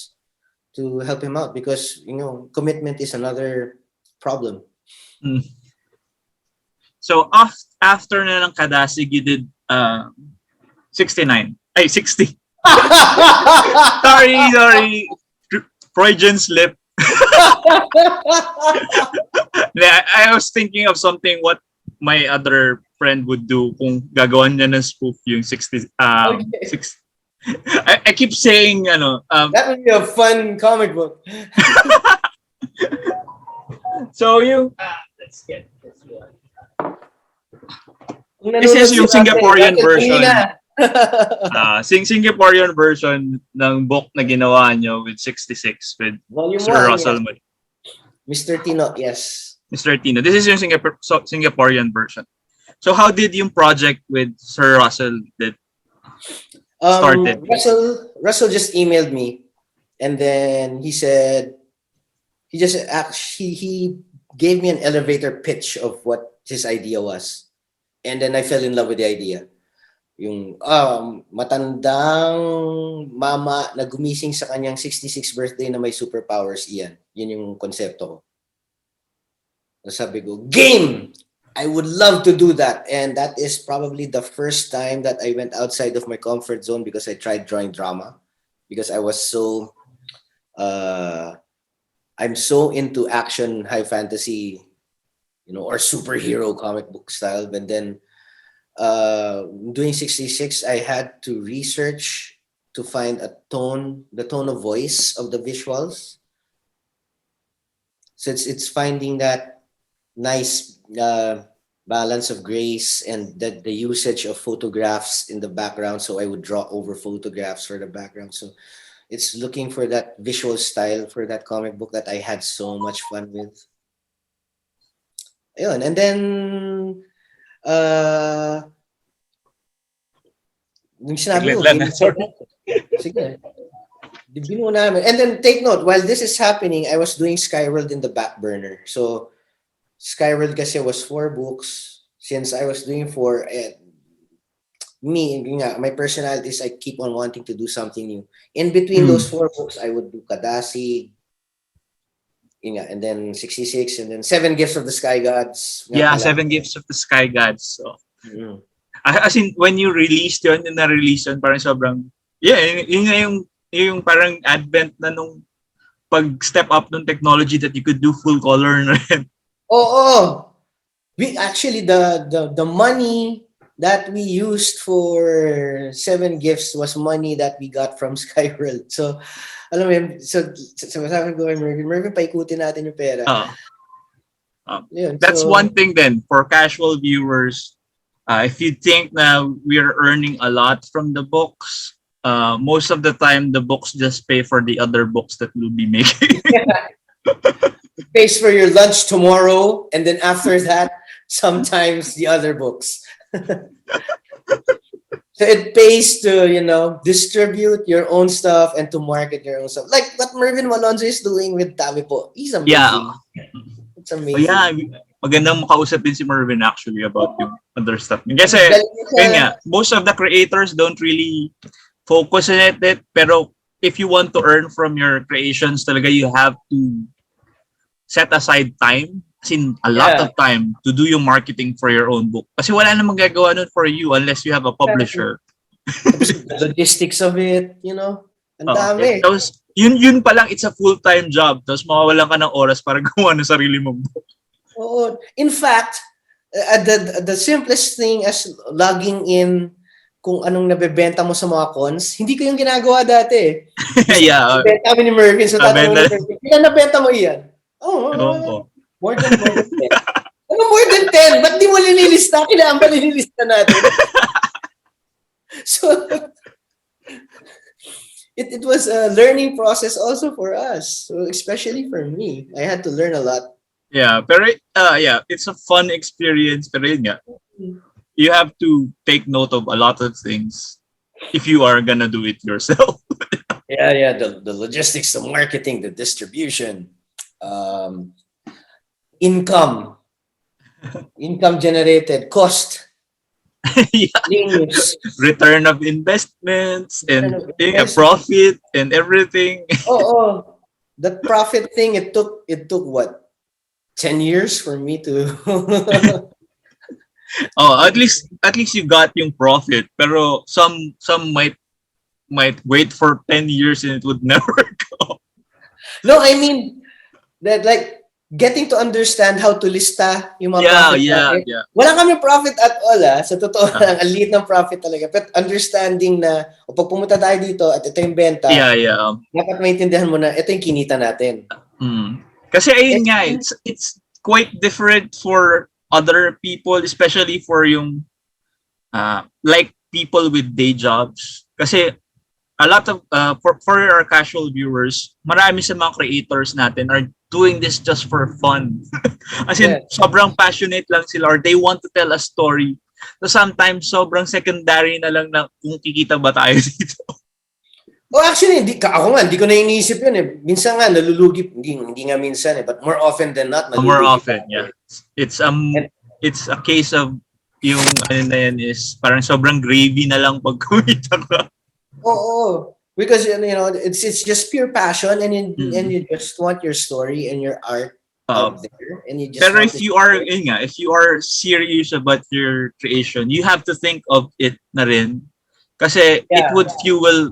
to help him out, because, you know, commitment is another problem. So after na ng Kadasig, you did 69. Ay, 60. sorry. Freudian slip. I was thinking of something what my other friend would do kung gagawan niya ng spoof yung 60. Okay. I keep saying, that would be a fun comic book. So you, let's get this one. This is yung Singaporean version. Singaporean version ng book na ginawa nyo with 66 with Volume Sir 1, Russell. yes. Mr. Tino, yes. Mr. Tino. This is yung Singaporean version. So how did yung project with Sir Russell started? Russell just emailed me, and then he said he gave me an elevator pitch of what his idea was, and then I fell in love with the idea. Yung matandang mama na gumising sa kanyang 66th birthday na may superpowers, Ian. Yun yung konsepto ko. Sabi ko, game! I would love to do that. And that is probably the first time that I went outside of my comfort zone, because I tried drawing drama. Because I was so, I'm so into action, high fantasy, you know, or superhero comic book style. But then doing 66, I had to research to find the tone of voice of the visuals. So it's finding that nice balance of grace and the usage of photographs in the background. So I would draw over photographs for the background. So it's looking for that visual style for that comic book that I had so much fun with. Ayun. And then yung sinabi ko, sige. Binuo namin. And then take note, while this is happening, I was doing Skyworld in the back burner. So Skyworld kasi was 4 books. Since I was doing 4, my personality is I keep on wanting to do something new. In between those 4 books, I would do Kadasig, and then 66, and then 7 Gifts of the Sky Gods. Yeah, 7 Gifts of the Sky Gods. So, as in, when you released yun, na-release yun, parang sobrang, yung parang advent na nung pag-step up ng technology that you could do full color na rin. Oh. We actually, the money that we used for 7 Gifts was money that we got from Skyworld. So, alam mo yun, so sabi ko kay Mervin, paikutin natin yung pera. That's one thing then, for casual viewers, if you think na we are earning a lot from the books, most of the time the books just pay for the other books that we'll be making. It pays for your lunch tomorrow, and then after that, sometimes the other books. So it pays to, distribute your own stuff and to market your own stuff. Like what Mervin Malonzo is doing with Tabi po. He's amazing. Yeah. It's amazing. Magandang makausap din si Mervin actually about yung other stuff. Kasi, most of the creators don't really focus on it. Pero if you want to earn from your creations, talaga you have to set aside time, as in a lot of time, to do yung marketing for your own book. Kasi wala namang gagawa nun for you unless you have a publisher. The logistics of it, ang dami. Tapos, yun pa lang, it's a full-time job. Tapos mawawalan ka ng oras para gawa ng sarili mong book. Oo. In fact, the simplest thing as logging in kung anong nabebenta mo sa mga cons, hindi ko yung ginagawa dati. Nabenta kami ni Mervin. So tatanong ni Mervin, ilan nabenta mo iyan? More than 10. Ano more than 10? Ba't di mo linilista? Kailangan ba linilista natin? So, it was a learning process also for us. So, especially for me. I had to learn a lot. Yeah, pero it's a fun experience. Pero yun nga, you have to take note of a lot of things if you are gonna do it yourself. The logistics, the marketing, the distribution, income generated, cost, return of investments, and profit and everything. The profit thing, it took what, 10 years for me to at least you got yung profit, pero some might wait for 10 years and it would never go. No, I mean that, like, getting to understand how to lista yung mga profit. Wala kami profit at all, sa totoo lang, ang liit ng profit talaga. But understanding na, pag pumunta tayo dito at ito yung benta, dapat maintindihan mo na ito yung kinita natin. Kasi ayun nga, it's quite different for other people, especially for yung like people with day jobs. Kasi a lot of for our casual viewers, marami sa mga creators natin are doing this just for fun. As in, sobrang passionate lang sila, or they want to tell a story. So sometimes sobrang secondary na lang na kung kikita ba tayo dito. Actually, hindi ko na iniisip yun eh. Minsan nga, nalulugi, hindi nga minsan eh, but more often than not, nalulugi. More often, yeah. It's a case of yung ano na yan is parang sobrang gravy na lang pag kumita ka. Oo. Because it's just pure passion, and you just want your story and your art out there, and you just. Pero if you are serious about your creation, you have to think of it na rin, kasi it would fuel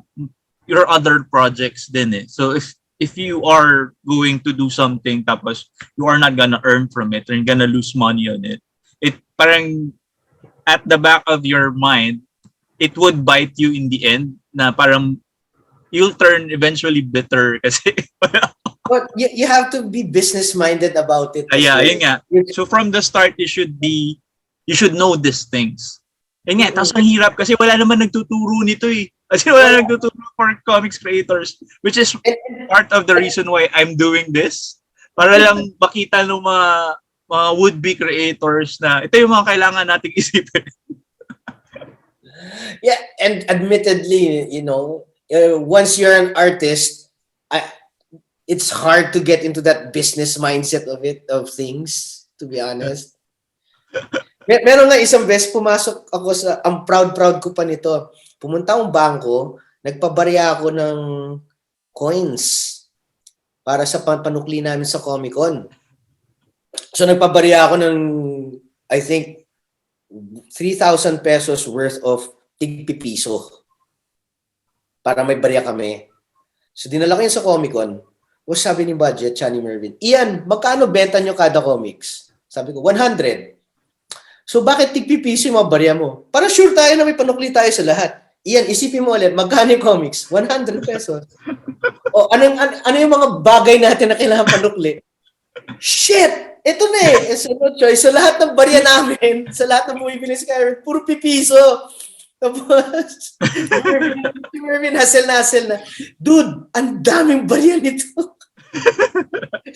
your other projects din eh. So if you are going to do something tapos you are not gonna earn from it, or you're gonna lose money on it, it parang at the back of your mind, it would bite you in the end na parang you'll turn eventually bitter kasi But you have to be business-minded about it as yeah, well. yun nga. So from the start, you should know these things. Yun nga, tapos ang hirap kasi wala naman nagtuturo nito eh. Kasi wala nagtuturo for comics creators, which is part of the reason why I'm doing this. Para lang makita ng mga would-be creators na ito yung mga kailangan nating isipin. Yeah, and admittedly, once you're an artist, it's hard to get into that business mindset of things, to be honest. Meron nga isang beses pumasok ako ang proud ko pa nito. Pumunta akong bangko, nagpabarya ako ng coins para sa panukli namin sa Comic-Con. So nagpabarya ako ng, I think, 3,000 pesos worth of tig-pipiso para may barya kami. So dinala ko yun sa Comic-Con. O sabi ni budget, ni Mervin, Ian, magkano benta nyo kada comics? Sabi ko, 100. So bakit tig-pipiso yung mga barya mo? Para sure tayo na may panukli tayo sa lahat. Ian, isipin mo ulit, magkano yung comics? 100 pesos. O ano yung mga bagay natin na kailangan panukli? Shit! Ito na eh. So no choice. So lahat ng barya namin, sa lahat ng bumibili sa Skyworld, puro pipiso. Tapos, si Mervin, hassle na. Dude, ang daming barya nito.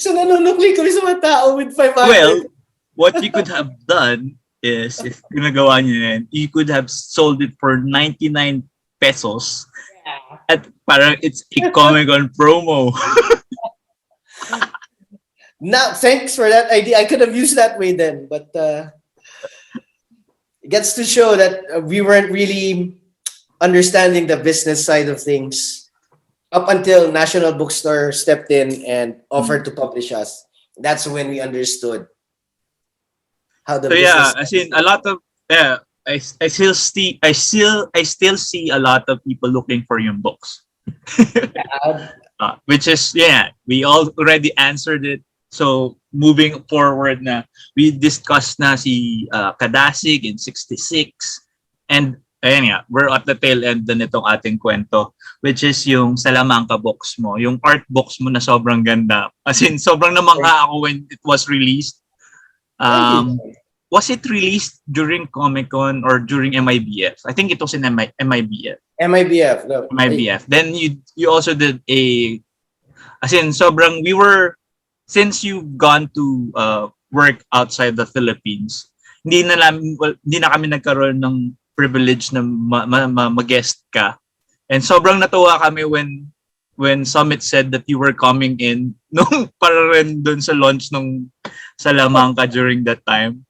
So nanunukli kami sa mga tao with 500. Well, what you could have done is, if ginagawa niyo yan, you could have sold it for 99 pesos. At parang it's a Comic-Con promo. Now, thanks for that idea. I could have used that way then, but it gets to show that we weren't really understanding the business side of things up until National Bookstore stepped in and offered to publish us. That's when we understood how the business. As in a lot of I still see a lot of people looking for yung books. Which is we already answered it. So moving forward na, we discussed na si Kadasig in 66, and ayan nga, we're at the tail end na nitong ating kwento, which is yung Salamangka books mo, yung art books mo na sobrang ganda. As in, sobrang namangha ako when it was released. Was it released during Comic-Con or during MIBF? I think it was in MIBF. MIBF. No. MIBF. Then you also did since you've gone to work outside the Philippines, hindi na kami nagkaroon ng privilege na mag-guest ka. And sobrang natuwa kami when Summit said that you were coming in nung para rin dun sa launch ng Salamangka during that time.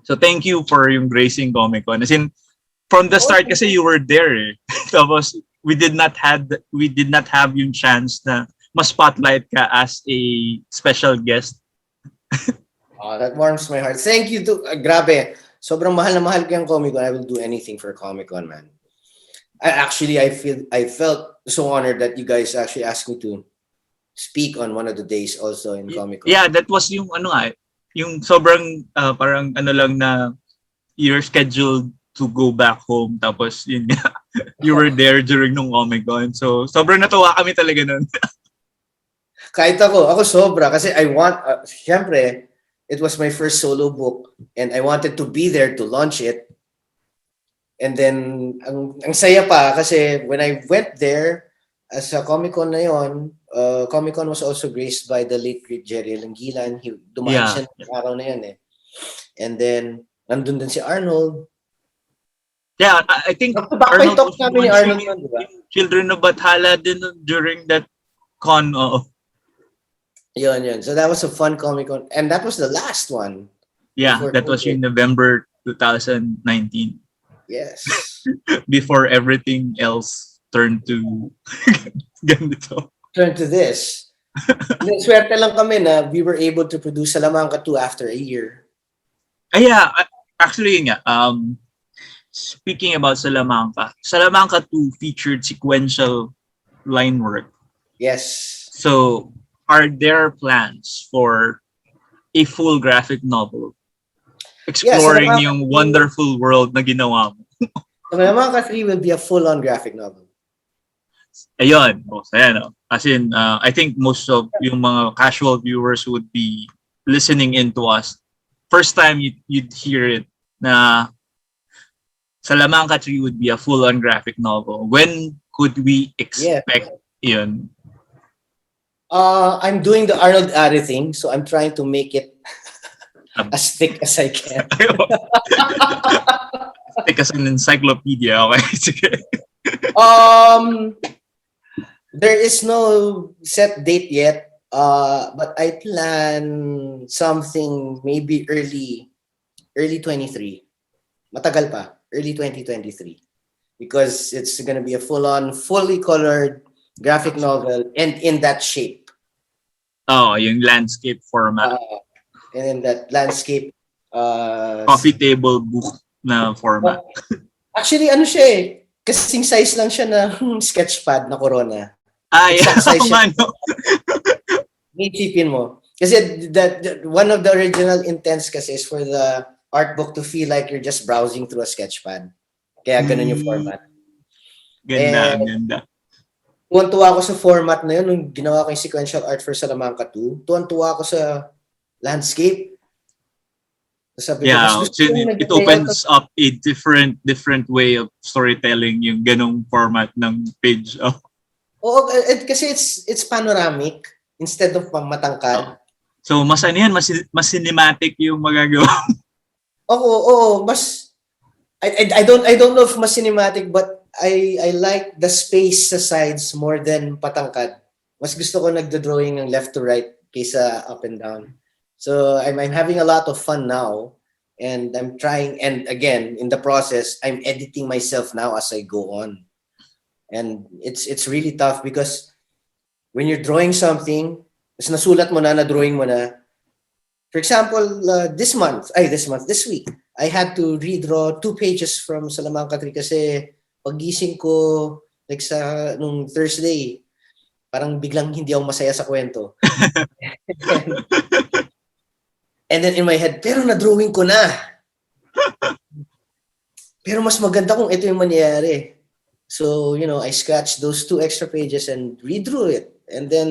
So thank you for yung gracing Comic-Con. As in, from the start kasi you were there eh. Tapos we did not have yung chance na ma-spotlight ka as a special guest. That warms my heart. Thank you to grabe. Sobrang mahal na mahal ko yung Comic-Con. I will do anything for Comic-Con, man. I felt so honored that you guys actually asked me to speak on one of the days also in Comic-Con. Yeah, that was yung yung sobrang parang lang na you're scheduled to go back home, tapos yun nga, you were there during nung Comic-Con. So sobrang natuwa kami talaga nun. Kahit ako sobra kasi syempre, it was my first solo book and I wanted to be there to launch it. And then, ang saya pa kasi when I went there, as a Comic-Con na yon, Comic-Con was also graced by the late great Jerry Langgilan. Dumaan siya ng araw na yun eh. And then, nandun din si Arnold. Yeah, I think Arnold was namin ni Arnold yun, diba? Children of Bathala din during that con. Yun. So that was a fun Comic-Con. And that was the last one. Yeah, that was in November 2019. Yes. Before everything else turned to ganito. Turn to this. Swerte lang kami na we were able to produce Salamangka 2 after a year. Actually, speaking about Salamangka 2 featured sequential line work. Yes. So, are there plans for a full graphic novel? exploring Salamangka yung wonderful world na ginawa mo. Salamangka 3 will be a full-on graphic novel. Ayun. Ayan, no? As in, I think most of yung mga casual viewers would be listening in to us. First time you'd hear it na Salamangka 3 would be a full-on graphic novel. When could we expect yun? I'm doing the Arnold Ari thing, so I'm trying to make it as thick as I can. Thick as an encyclopedia. Okay, sige. There is no set date yet, but I plan something maybe early 23. Matagal pa, early 2023. Because it's going to be a full-on, fully colored graphic novel and in that shape. Oh, yung landscape format. And in that landscape coffee table book na format. Actually, ano siya eh, kasing size lang siya ng sketchpad na Corona. Exact size siya. Isipin mo. Kasi one of the original intents kasi is for the art book to feel like you're just browsing through a sketchpad. Kaya ganun yung format. Ganda, ganda. Tuwan-tuwa ako sa format na yun nung ginawa ko yung sequential art for Salamangka 2. Tuwan-tuwa ako sa landscape. Sabi ko, it opens up a different way of storytelling yung ganong format ng page. Oo, kasi it's panoramic instead of matangkad. So mas ano yan, mas cinematic yung magagawa. Oo, mas I don't know if mas cinematic, but I like the space sa sides more than patangkad. Mas gusto ko nagdo-drawing ng left to right kaysa up and down. So I'm having a lot of fun now, and I'm trying, and again in the process I'm editing myself now as I go on. And it's really tough because when you're drawing something, is nasulat mo na drawing mo na. For example, this week, I had to redraw 2 pages from Salamangka 3 kasi pagising ko like nung Thursday, parang biglang hindi ako masaya sa kwento. And then in my head, pero na-drawing ko na. Pero mas maganda kung ito yung mangyayari. So, I scratched those 2 extra pages and redrew it. And then,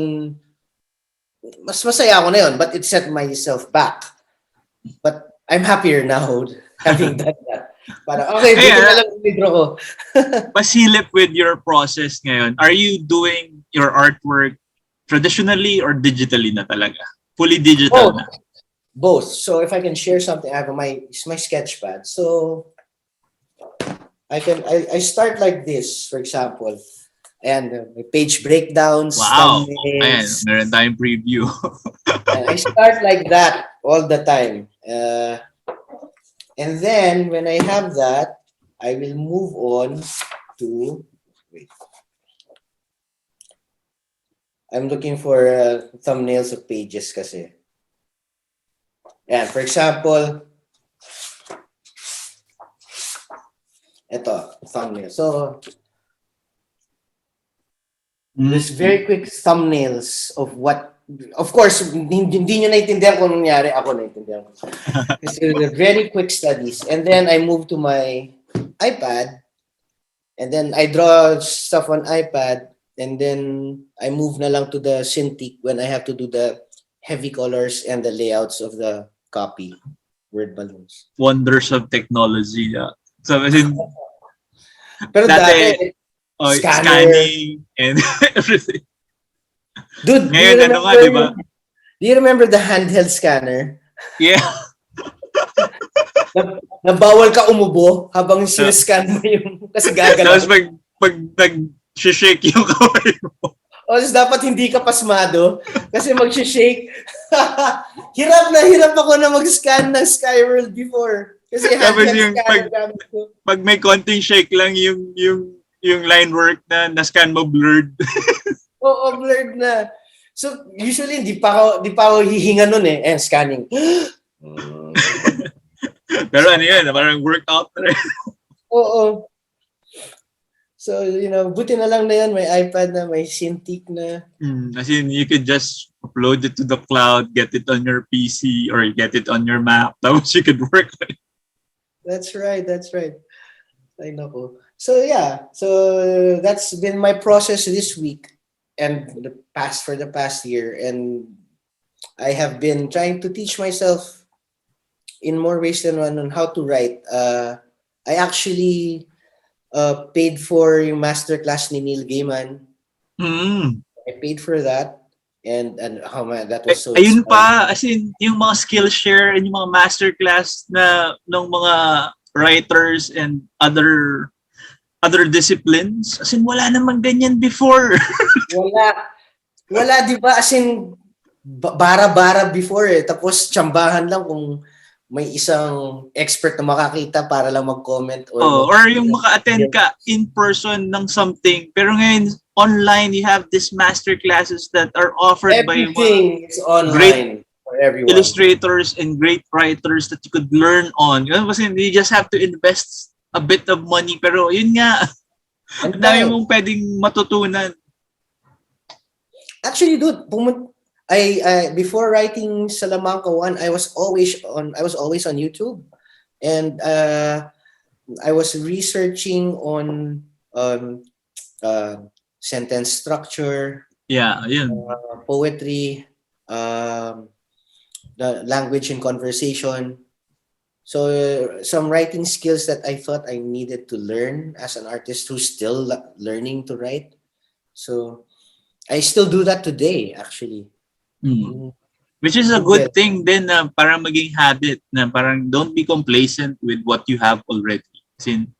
mas masaya ako na yun, but it set myself back. But I'm happier now having done that. Para, okay, buti na lang redraw ko. Pasilip with your process ngayon. Are you doing your artwork traditionally or digitally na talaga? Fully digital na? Both. So if I can share something, I have my sketchpad. So I start like this, for example, and page breakdowns. Wow. Ayan, meron tayong preview. And I start like that all the time. And then when I have that, I will move on to. Wait. I'm looking for thumbnails of pages kasi. Yeah, for example, ito, thumbnail. So, there's very quick thumbnails of what, of course, hindi nyo naintindihan kung nangyari, ako naintindihan ko. Kasi very quick studies. And then I move to my iPad, and then I draw stuff on iPad, and then I move na lang to the Cintiq when I have to do the heavy colors and the layouts of the copy, word balloons. Wonders of technology. So, as in, pero dati scanning and everything. Dude, ngayon ano nga, di ba? Do you remember the handheld scanner? Yeah. na bawal ka umubo habang sinascan mo yung kasi gagalaw. Tapos pag nag-shake yung kamay mo. O, dapat hindi ka pasmado kasi mag-shake. Hirap ako na mag-scan ng Skyworld before. Kasi yung pag may konting shake lang yung line work na scan mo blurred. Oo, blurred na. So usually di pa ako hihinga nun eh. And scanning. Pero ano yun, parang workout na rin. Oo. So, buti na lang na yan. May iPad na, may Cintiq na. As in, you could just upload it to the cloud, get it on your PC or get it on your Mac. Tapos you could work on it. That's right. That's right. I know. So yeah, so that's been my process this week and for the past year, and I have been trying to teach myself in more ways than one on how to write. I actually paid for yung masterclass ni Neil Gaiman. Mm. I paid for that, and how man, that was so Ayun inspiring. pa, as in, yung mga Skillshare and yung mga masterclass na ng mga writers and other disciplines. As in, wala namang ganyan before. Wala, wala, di ba? As in, bara-bara before eh. Tapos, tsambahan lang kung may isang expert na makakita para lang mag-comment Or yung maka-attend ka in person ng something. Pero ngayon, online, you have these master classes that are offered by everything is online great for everyone. illustrators and great writers that you could learn on. Kasi you just have to invest a bit of money. Pero yun nga, ang dami mong pwedeng matutunan. Actually, dude, I before writing Salamangka 1, I was always on YouTube, and I was researching on sentence structure, poetry, the language and conversation. So some writing skills that I thought I needed to learn as an artist who's still learning to write. So I still do that today, actually. Which is a good thing then na parang maging habit na parang don't be complacent with what you have already. Since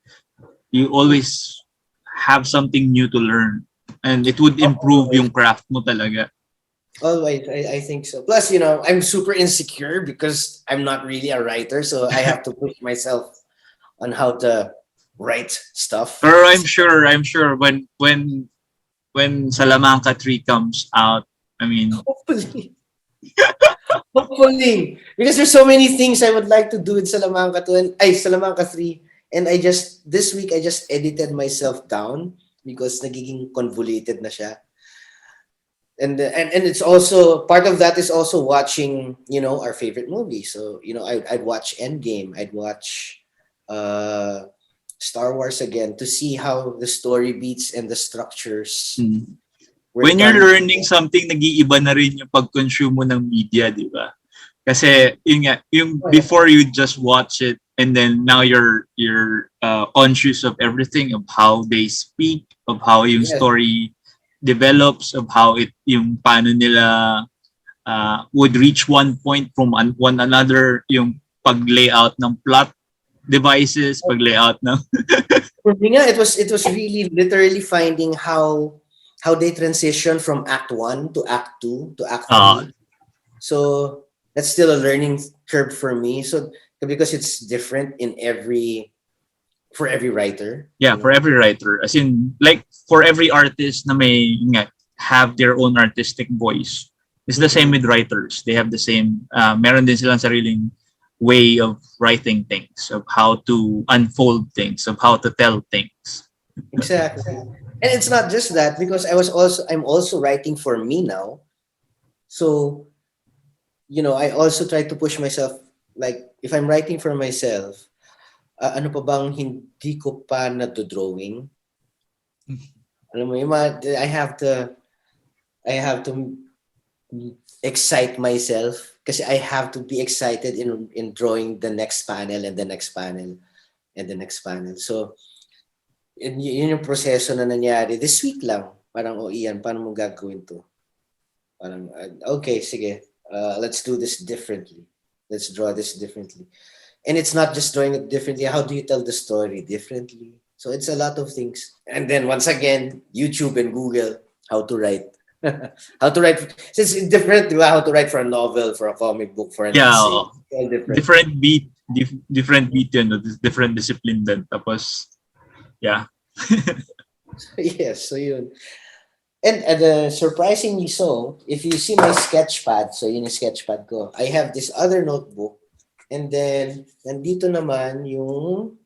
you always have something new to learn and it would improve yung craft mo talaga. Always, I think so. Plus, I'm super insecure because I'm not really a writer, so I have to push myself on how to write stuff. Pero I'm sure when Salamangka 3 comes out, I mean, hopefully. Hopefully. Because there's so many things I would like to do in Salamangka 2 and Salamangka 3. And this week I just edited myself down because nagiging convoluted na siya. And it's also part of that is also watching, our favorite movies. So, I'd watch Endgame, I'd watch Star Wars again to see how the story beats and the structures. When you're learning something, nag-iiba na rin yung pag-consume mo ng media, di ba? Kasi yung before you just watch it and then now you're conscious of everything, of how they speak, of how yung story develops, of how yung paano nila would reach one point from one another, yung pag-layout ng plot devices, pag-layout ng For me nga, it was really literally finding how they transition from Act 1 to Act 2 to Act 3. So that's still a learning curve for me. So because it's different for every writer. Yeah, for every writer. As in, like for every artist na may have their own artistic voice. It's the same with writers. They have the same, meron din silang sariling way of writing things, of how to unfold things, of how to tell things. Exactly. And it's not just that, because I'm also writing for me now. So, I also try to push myself. Like, if I'm writing for myself, ano pa bang hindi ko pa na-drawing? Alam mo, I have to excite myself kasi I have to be excited in drawing the next panel and the next panel and the next panel. So, yun yung proseso na nangyari this week lang. Parang, Ian, paano mo gagawin to? Parang, okay, sige. Let's do this differently. Let's draw this differently. And it's not just drawing it differently. How do you tell the story differently? So it's a lot of things. And then once again, YouTube and Google, how to write. How to write. It's different, how to write for a novel, for a comic book, for an essay. Different beat yun, different discipline din. Tapos, yeah. Yes, so yun. And surprisingly so, if you see my sketchpad, so yun yung sketchpad ko, I have this other notebook, and then nandito naman yung,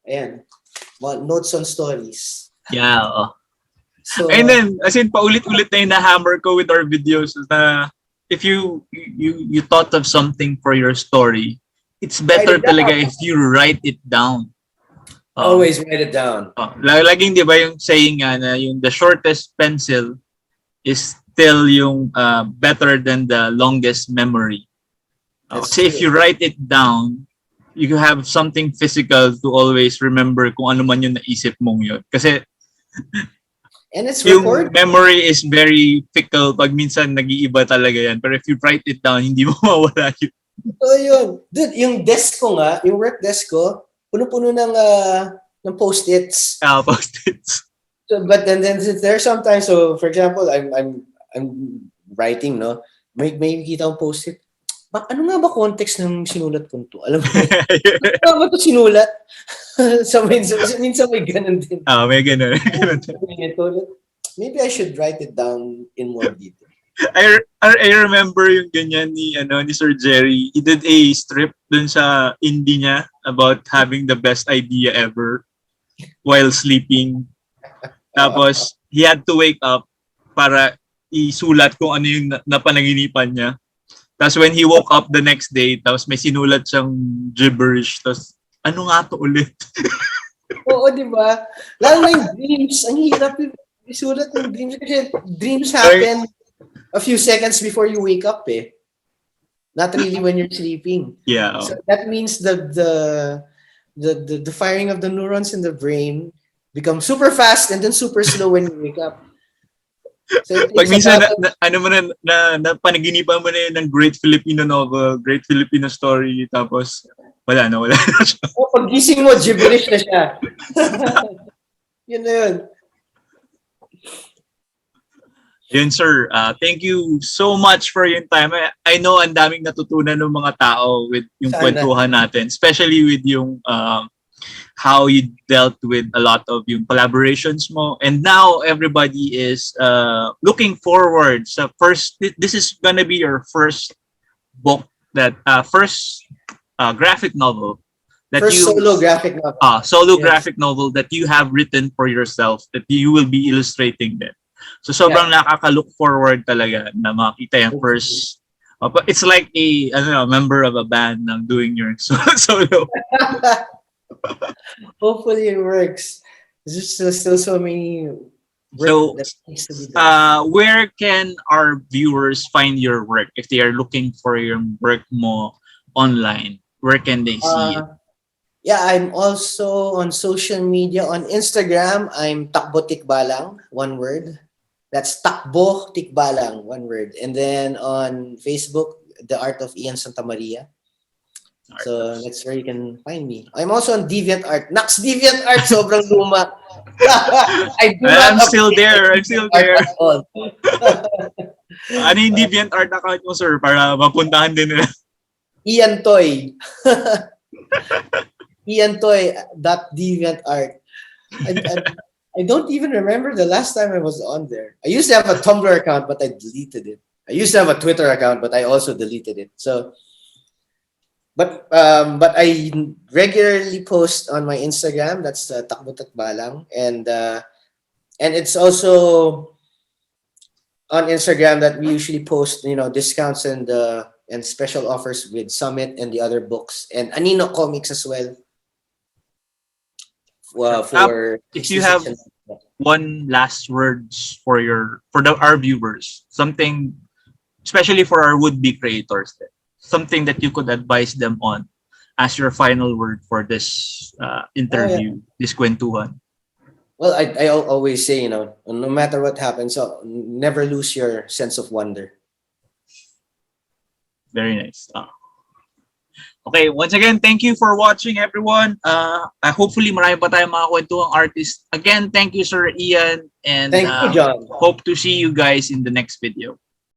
ayan, notes on stories. Yeah. So, And then, as in, paulit-ulit na yung na-hammer ko with our videos na if you thought of something for your story, it's write better it down. talaga if you write it down. Always write it down. Laging, di ba yung saying nga na yung the shortest pencil is still yung better than the longest memory. That's Kasi if true. you write it down, you have something physical to always remember kung ano man yung naisip mong yun. Kasi And it's yung recorded. memory is very fickle pag minsan nag-iiba talaga yan. Pero if you write it down, hindi mo mawala yun. So yun. Dude, yung desk ko nga, yung work desk ko, puno-puno ng post-its. Post-its. So, but then there's sometimes, so for example, I'm writing, no? May kita akong post-it. Ano nga ba context ng sinulat ko to? Alam mo, ano ba ito sinulat? So, minsan may ganun din. May ganun. Maybe I should write it down in more detail. I remember yung ganyan ni Sir Jerry. He did a strip dun sa indie niya about having the best idea ever while sleeping. Tapos, he had to wake up para isulat kung ano yung napanaginipan niya. Tapos when he woke up the next day, tapos may sinulat siyang gibberish. Tapos, ano nga to ulit? Oo, di ba? Lalo na yung dreams. Ang hirap isulat ng dreams. Kasi dreams happen a few seconds before you wake up eh. Not really when you're sleeping. Yeah. So that means the firing of the neurons in the brain becomes super fast and then super slow when you wake up. So pag minsan na panaginipan mo na yun ng great Filipino novel, great Filipino story, tapos wala na siya. Pag gising mo, gibberish na siya. Yun na yun. Yun, sir. Thank you so much for your time. I know ang daming natutunan ng mga tao with yung kwentuhan natin, especially with yung how you dealt with a lot of yung collaborations mo. And now everybody is looking forward. So this is gonna be your first book that first graphic novel that solo graphic novel. Graphic novel that you have written for yourself that you will be illustrating then. So sobrang nakaka-look forward talaga na makita yung first. It's like a member of a band na doing your solo. Hopefully it works. There's still so many work So, that needs to be done. where can our viewers find your work if they are looking for your work mo online? Where can they see it? Yeah, I'm also on social media. On Instagram, I'm Takbo Tikbalang, one word. That's Takbo Tikbalang, one word. And then on Facebook, The Art of Ian Sta Maria. So that's where you can find me. I'm also on DeviantArt. Nax DeviantArt, sobrang luma. I'm still there. I'm still there. Ano yung DeviantArt account mo, sir? Para mapuntahan din nila. Ian Toy. IanToy.deviantArt. I don't even remember the last time I was on there. I used to have a Tumblr account, but I deleted it. I used to have a Twitter account, but I also deleted it. So, but I regularly post on my Instagram. That's Takbo Takbalang, and it's also on Instagram that we usually post, discounts and special offers with Summit and the other books, and Anino Comics as well. For if you have one last words for our viewers, something especially for our would-be creators, something that you could advise them on as your final word for this interview, this kwentuhan. Well, I always say, no matter what happens, so never lose your sense of wonder. Very nice. Okay, once again, thank you for watching, everyone. Hopefully, marami pa tayong mga kwentuhang artists. Again, thank you, Sir Ian. And thank you, John. Hope to see you guys in the next video.